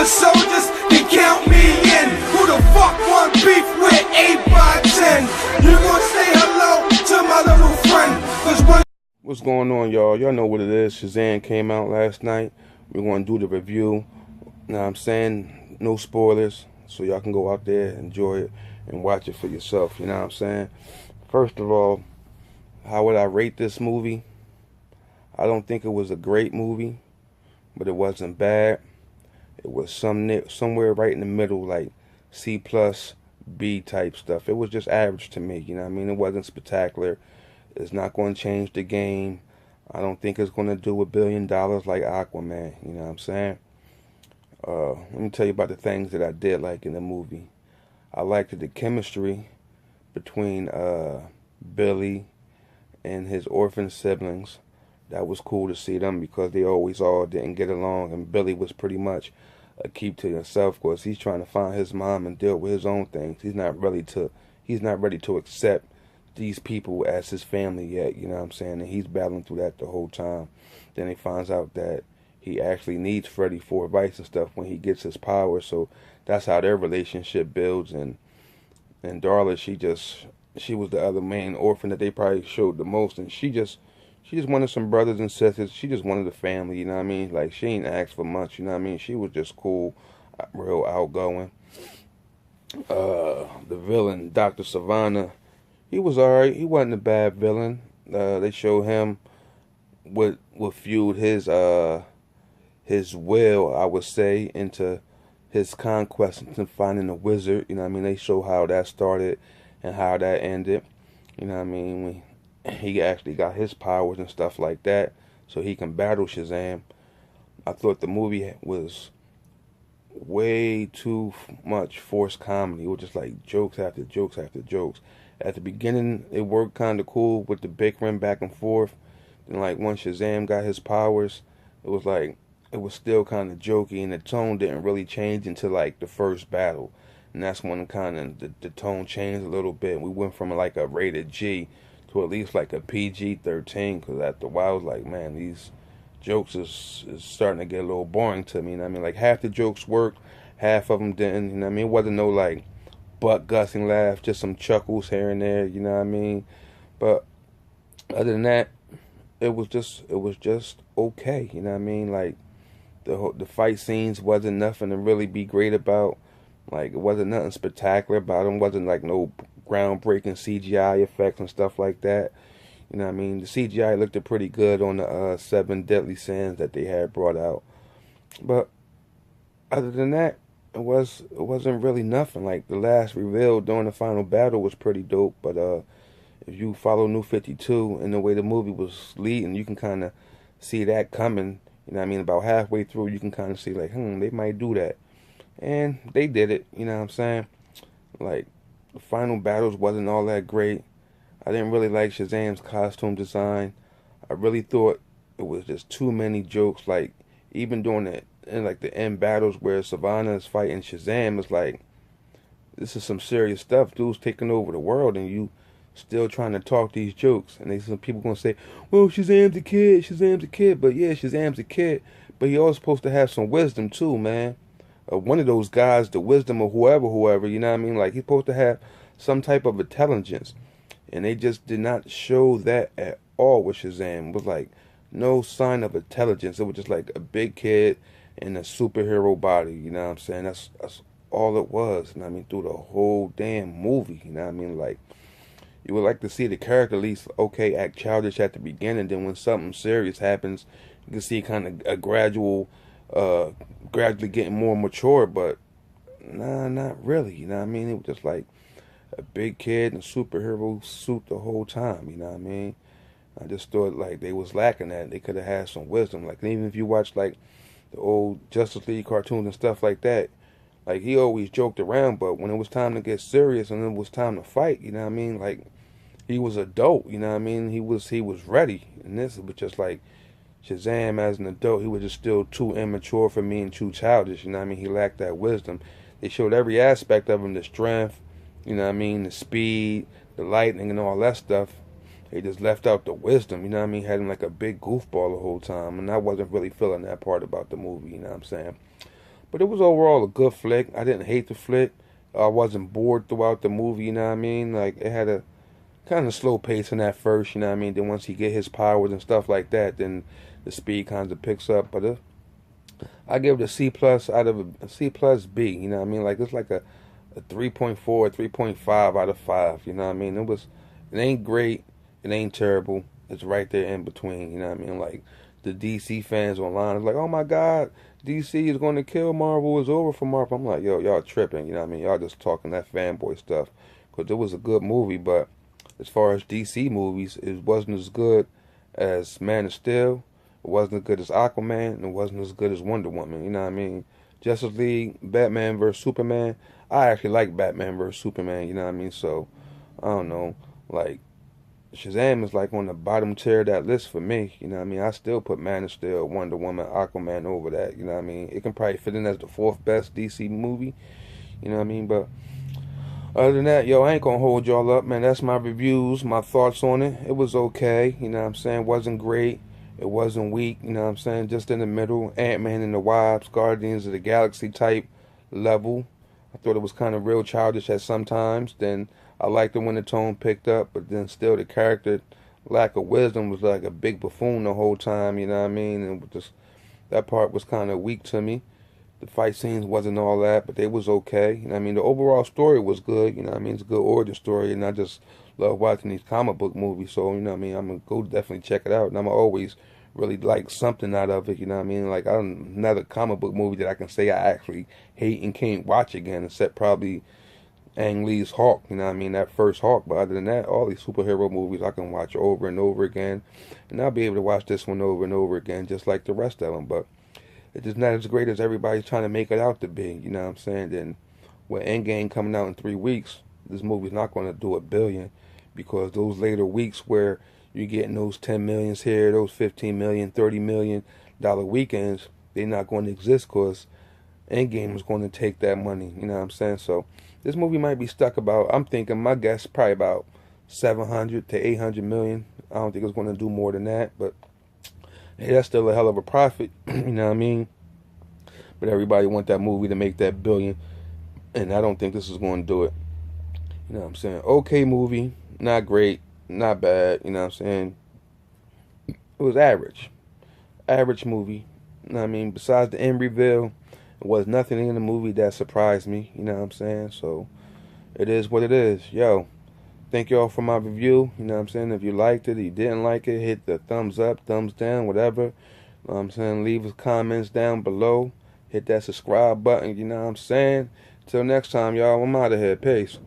for soldiers, then count me in. Who the fuck want beef with 8 by 10? You gonna say hello to my little friend? Cause one. What's going on, y'all? Y'all know what it is. Shazam came out last night. We're going to do the review. Now I'm saying no spoilers, so y'all can go out there, enjoy it, and watch it for yourself. You know what I'm saying? First of all, how would I rate this movie? I don't think it was a great movie, but it wasn't bad. It was somewhere right in the middle, like C plus B type stuff. It was just average to me. You know what I mean? It wasn't spectacular. It's not going to change the game. I don't think it's going to do $1 billion like Aquaman. You know what I'm saying? Let me tell you about the things that I did like in the movie. I liked the chemistry between Billy and his orphan siblings. That was cool to see them because they always all didn't get along, and Billy was pretty much a keep to himself because he's trying to find his mom and deal with his own things. He's not ready to accept these people as his family yet, you know what I'm saying? And he's battling through that the whole time. Then he finds out that he actually needs Freddy for advice and stuff when he gets his power. So that's how their relationship builds. And Darla, she was the other main orphan that they probably showed the most, and she just wanted some brothers and sisters. She just wanted a family, you know what I mean? Like, she ain't asked for much, you know what I mean? She was just cool, real outgoing. The villain, Dr. Savannah, he was alright. He wasn't a bad villain. They showed him what fueled his will, I would say, into his conquest into finding a wizard. You know what I mean? They show how that started and how that ended. You know what I mean? When he actually got his powers and stuff like that, so he can battle Shazam. I thought the movie was way too much forced comedy. It was just like jokes after jokes after jokes. At the beginning, it worked kind of cool with the bickering back and forth. Then, like, once Shazam got his powers, it was still kind of jokey, and the tone didn't really change until, like, the first battle. And that's when kind of the tone changed a little bit. We went from, like, a rated G to at least, like, a PG-13, because after a while, I was like, man, these jokes is starting to get a little boring to me. You know what I mean? Like, half the jokes worked, half of them didn't. You know what I mean? It wasn't no, like, butt-gusting laugh, just some chuckles here and there, you know what I mean? But other than that, it was just okay, you know what I mean? Like, the fight scenes wasn't nothing to really be great about. Like, it wasn't nothing spectacular about them. Wasn't like no groundbreaking CGI effects and stuff like that. You know what I mean? The CGI looked pretty good on the 7 Deadly Sins that they had brought out. But other than that, it wasn't really nothing. Like, the last reveal during the final battle was pretty dope, but if you follow New 52 and the way the movie was leading, you can kind of see that coming. You know what I mean? About halfway through, you can kind of see, like, they might do that. And they did it, you know what I'm saying? Like, the final battles wasn't all that great. I didn't really like Shazam's costume design. I really thought it was just too many jokes. Like, even during the end battles where Savannah is fighting Shazam, it's like, this is some serious stuff. Dude's taking over the world, and you still trying to talk these jokes. And some people gonna say, well, Shazam's a kid. But yeah, Shazam's a kid, but he also supposed to have some wisdom too, man. One of those guys, the wisdom of whoever, you know what I mean? Like, he's supposed to have some type of intelligence, and they just did not show that at all with Shazam. It was like no sign of intelligence. It was just like a big kid in a superhero body, you know what I'm saying? That's all it was. You know what I mean? Through the whole damn movie, you know what I mean? Like, you would like to see the character at least, okay, act childish at the beginning. Then when something serious happens, you can see kind of a gradually getting more mature. But nah, not really. You know what I mean? It was just like a big kid in a superhero suit the whole time. You know what I mean? I just thought, like, they was lacking that. They could have had some wisdom. Like, even if you watch, like, the old Justice League cartoons and stuff like that, like, he always joked around, but when it was time to get serious and it was time to fight, you know what I mean? Like, he was adult, you know what I mean? He was ready. And this was just like Shazam as an adult. He was just still too immature for me and too childish, you know what I mean? He lacked that wisdom. They showed every aspect of him, the strength, you know what I mean? The speed, the lightning, and all that stuff. They just left out the wisdom, you know what I mean? Had him like a big goofball the whole time, and I wasn't really feeling that part about the movie, you know what I'm saying? But it was overall a good flick. I didn't hate the flick. I wasn't bored throughout the movie, you know what I mean? Like, it had a kind of slow pace in that first, you know what I mean? Then once he get his powers and stuff like that, then the speed kind of picks up. But I give it a C plus out of a C plus B, you know what I mean? Like, it's like a 3.4, 3.5 out of 5, you know what I mean? It ain't great, it ain't terrible. It's right there in between, you know what I mean? Like, the DC fans online is like, oh my God, DC is going to kill Marvel, it's over for Marvel. I'm like, yo, y'all tripping, you know what I mean? Y'all just talking that fanboy stuff. Because it was a good movie, but as far as DC movies, it wasn't as good as Man of Steel. It wasn't as good as Aquaman. And it wasn't as good as Wonder Woman. You know what I mean? Justice League, Batman vs Superman. I actually like Batman vs Superman. You know what I mean? So I don't know. Like, Shazam is like on the bottom tier of that list for me. You know what I mean? I still put Man of Steel, Wonder Woman, Aquaman over that. You know what I mean? It can probably fit in as the fourth best DC movie. You know what I mean? But other than that, yo, I ain't gonna hold y'all up, man. That's my reviews, my thoughts on it. It was okay, you know what I'm saying? It wasn't great. It wasn't weak, you know what I'm saying? Just in the middle. Ant-Man and the Wasp, Guardians of the Galaxy type level. I thought it was kind of real childish at sometimes. Then I liked it when the tone picked up, but then still the character lack of wisdom was like a big buffoon the whole time, you know what I mean? And just that part was kind of weak to me. The fight scenes wasn't all that, but they was okay. You know what I mean? The overall story was good. You know what I mean? It's a good origin story, and I just love watching these comic book movies. So, you know what I mean? I'm going to go definitely check it out, and I'm going to always really like something out of it. You know what I mean? Like, another comic book movie that I can say I actually hate and can't watch again, except probably Ang Lee's Hulk. You know what I mean? That first Hulk. But other than that, all these superhero movies I can watch over and over again, and I'll be able to watch this one over and over again, just like the rest of them. But it's just not as great as everybody's trying to make it out to be, you know what I'm saying? Then with Endgame coming out in 3 weeks, this movie's not going to do $1 billion, because those later weeks where you're getting those 10 millions here, those 15 million, $30 million weekends, they're not going to exist, because Endgame is going to take that money, you know what I'm saying? So this movie might be stuck about, I'm thinking, my guess, probably about 700 to 800 million. I don't think it's going to do more than that, but hey, that's still a hell of a profit, you know what I mean? But everybody want that movie to make that $1 billion, and I don't think this is going to do it. You know what I'm saying? Okay movie, not great, not bad, you know what I'm saying? It was average. Average movie, you know what I mean? Besides the end reveal, there was nothing in the movie that surprised me, you know what I'm saying? So, it is what it is. Yo, thank y'all for my review. You know what I'm saying? If you liked it, if you didn't like it, hit the thumbs up, thumbs down, whatever. You know what I'm saying? Leave us comments down below. Hit that subscribe button, you know what I'm saying? Till next time, y'all. I'm out of here. Peace.